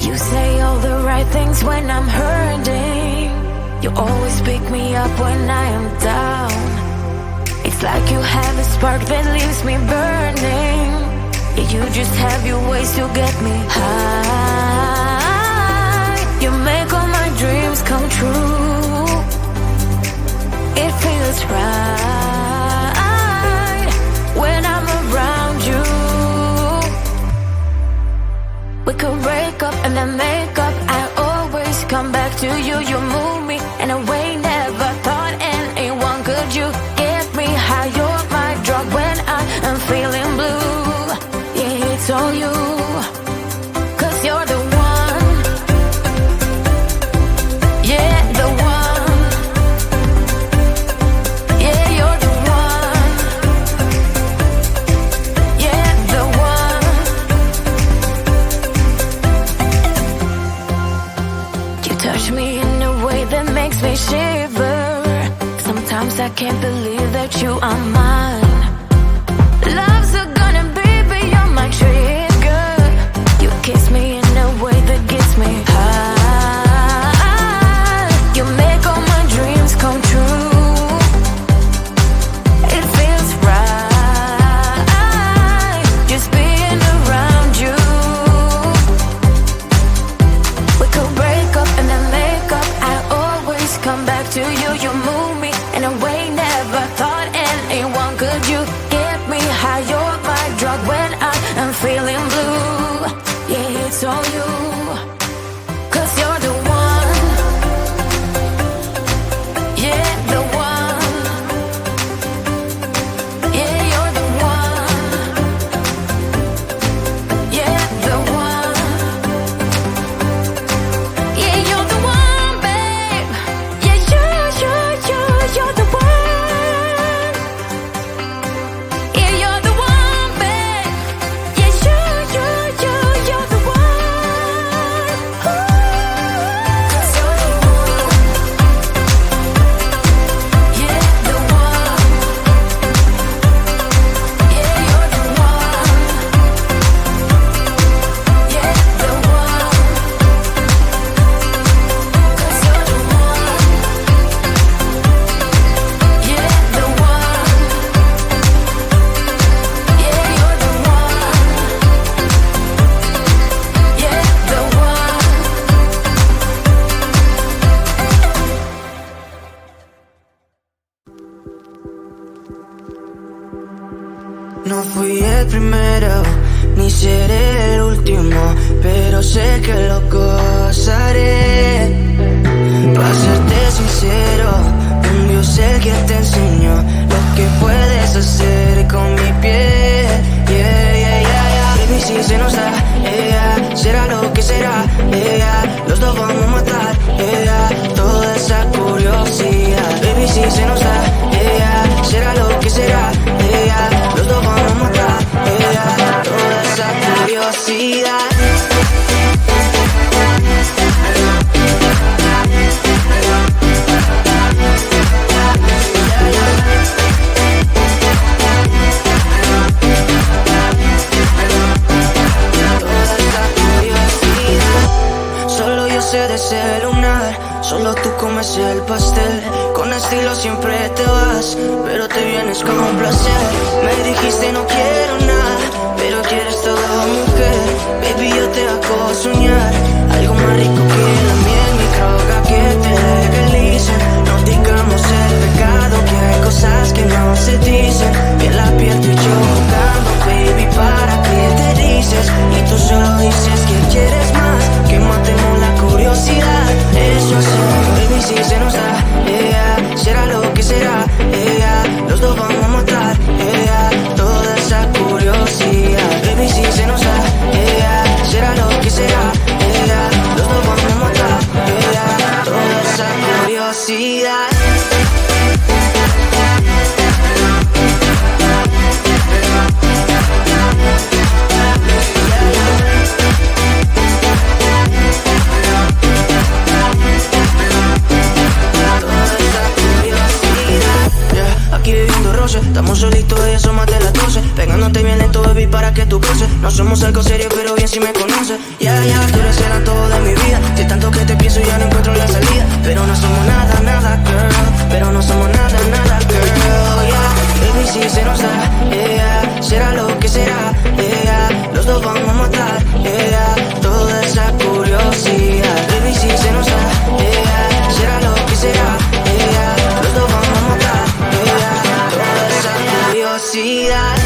You say all the right things when I'm hurting. You always pick me up when I am down. It's like you have a spark that leaves me burning. Yeah, you just have your ways to get me high. You make all my dreams come true. It feels right when I'm around you. We could break up and then make up. I always come back to you. You move me in a way never thought anyone could. You get me high. You're my drug when I am feeling blue. Yeah, it's all you, 'cause you're the one. Yeah, the one. Yeah, you're the one. Yeah, the one. You touch me in a way that makes me shiver. Sometimes I can't believe that you are mine. Love's a gun and baby you're my trigger. You kiss me in a way that gets me high. You make all my dreams come true. It feels right just being around you. We could break up and then make up. I always come back to you. You move me in a way never thought anyone could. You get me high. You're my drug when I am feeling blue. Yeah, it's all you, 'cause you're the one. Yeah, the one. Yeah, you're the one. Yeah, the one. Yeah, you're the one, babe. Yeah, you're the one. Yeah, you're the one, babe. Yeah, you're the one. Ooh. 'Cause you're the one. Yeah, the one. Yeah, you're the one. Yeah, the one. 'Cause you're the one. Yeah, the one. Yeah, you're the one. Yeah, the one. No fui el primero, ni seré el último, pero sé que lo gozaré. Para serte sincero, un Dios el que te enseñó lo que puedes hacer con mi piel. Yeah, yeah, yeah, yeah. Baby, si se nos da, yeah, será lo que será, yeah, los dos vamos a matar, yeah, toda esa curiosidad. Baby, si se nos da, yeah, será lo que será, yeah, los dos vamos a matar, yeah, toda esa curiosidad. Solo yo sé de ese lunar, solo tú comes el pastel. Con estilo siempre te vas, pero te vienes como un placer. Me dijiste no quiero nada, pero quieres todo, mujer. Baby, yo te hago soñar algo más rico que la miel, mi droga que te legalicen. No digamos el pecado, que hay cosas que no se dicen. Piel a piel tú y yo jugando, baby, ¿para qué te dices? Y tú solo dices que quieres más, que matemos la curiosidad. Eso hacemos, baby, si se nos da, yeah, será lo que será, yeah, los dos vamos a matar, yeah, toda esa curiosidad. Baby, si se nos da, yeah, será lo que será, yeah, los dos vamos a matar, yeah, toda esa curiosidad. Estamos solitos, ya son más de las 12. Pegándote bien lento, baby, para que tú goces. No somos algo serio, pero bien si me conoces. Tú eres el antojo de mi vida. De tanto que te pienso ya no encuentro la salida. Pero no somos nada, nada, girl. Pero no somos nada, nada, girl, Baby, si se nos da, será lo que será, los dos vamos a matar, toda esa curiosidad. Baby, si se nos da, será lo que será, los dos vamos a matar, toda esa curiosidad.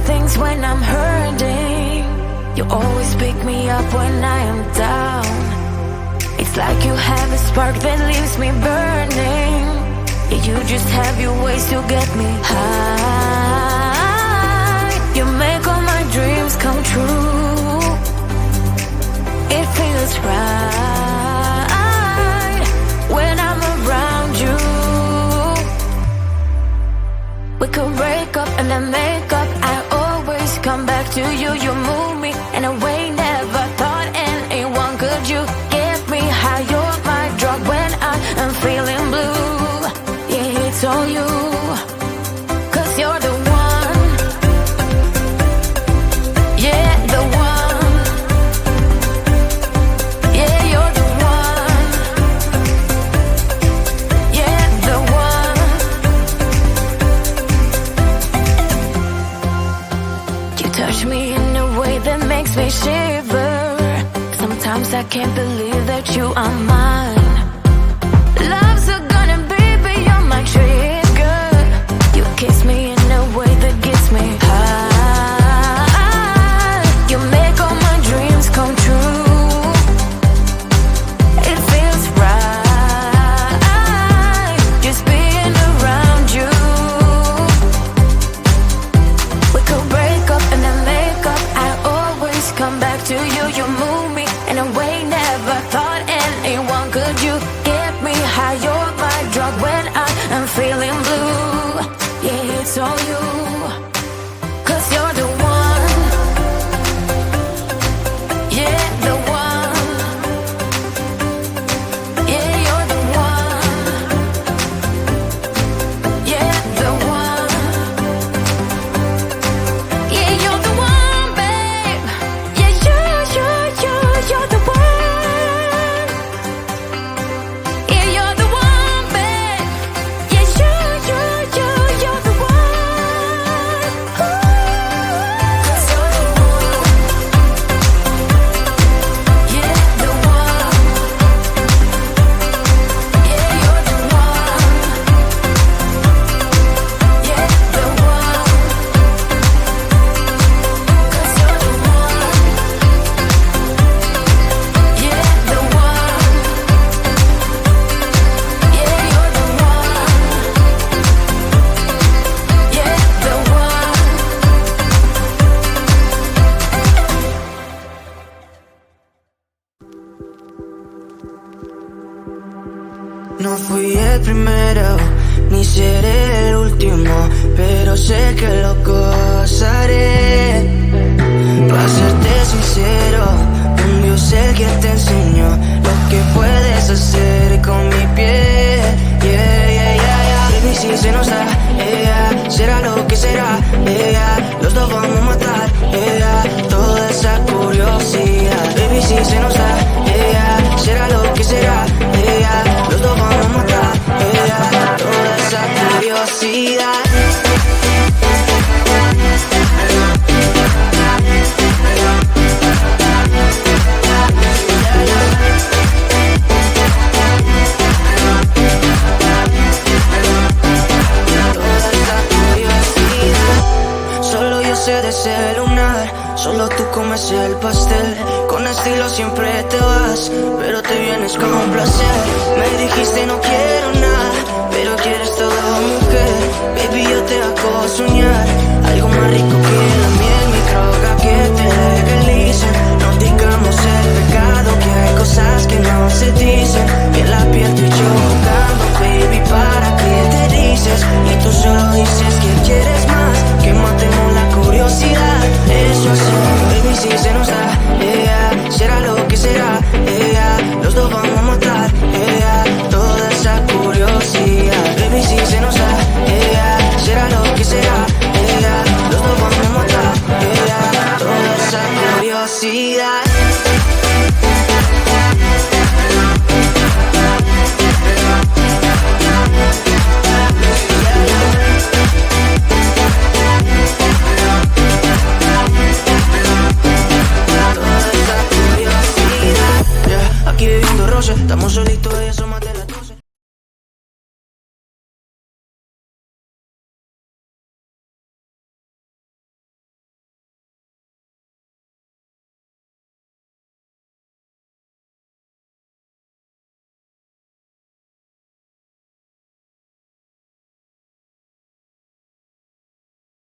things when I'm hurting. You always pick me up when I am down. It's like you have a spark that leaves me burning. Yeah, you just have your ways to get me high. You make all my dreams come true. It feels right when I'm around you. We could break up and then make up. I always come back to you. You move me in a way never thought anyone could. You get me high. You're my drug when I am feeling blue. Yeah, it's all you, 'cause you're the one. Yeah, the one. Yeah, you're the one. Yeah, the one. You touch me in a way that makes me shiver. Sometimes I can't believe that you are mine. Love's gonna be beyond my trigger. You kiss me in a way that gets me high. You make all my dreams come true. It feels right just being around you. We could break up and then make up. I always come back to you. You move me in a way No fui el primero, ni seré el último, pero sé que lo gozaré. Para serte sincero, un Dios el que te enseñó lo que puedes hacer con mi piel. Yeah, yeah, yeah, yeah. Baby, si se nos da, yeah, será lo que será, yeah, los dos vamos a matar, yeah, toda esa curiosidad. Baby, si se nos da, yeah, será lo que será, yeah, los dos vamos a matar, yeah, toda esa curiosidad. De ese lunar, solo tú comes el pastel. Con estilo siempre te vas, pero te vienes con un placer. Me dijiste no quiero nada, pero quieres todo, mujer. Baby, yo te hago soñar algo más rico que la miel, mi droga que te legalice. No digamos el pecado, que hay cosas que no se dicen. Y en la piel tú y yo jugando, baby, ¿para qué te dices? Y tú solo dices que quieres más, que matemos la curiosidad. Eso es, baby, si se nos da, yeah, será lo que será, yeah, los dos vamos a matar, yeah, toda esa curiosidad. Baby, si se nos da, yeah, será lo que será, yeah, los dos vamos a matar, yeah, toda esa curiosidad. Aquí viviendo roce, estamos solitos y eso material.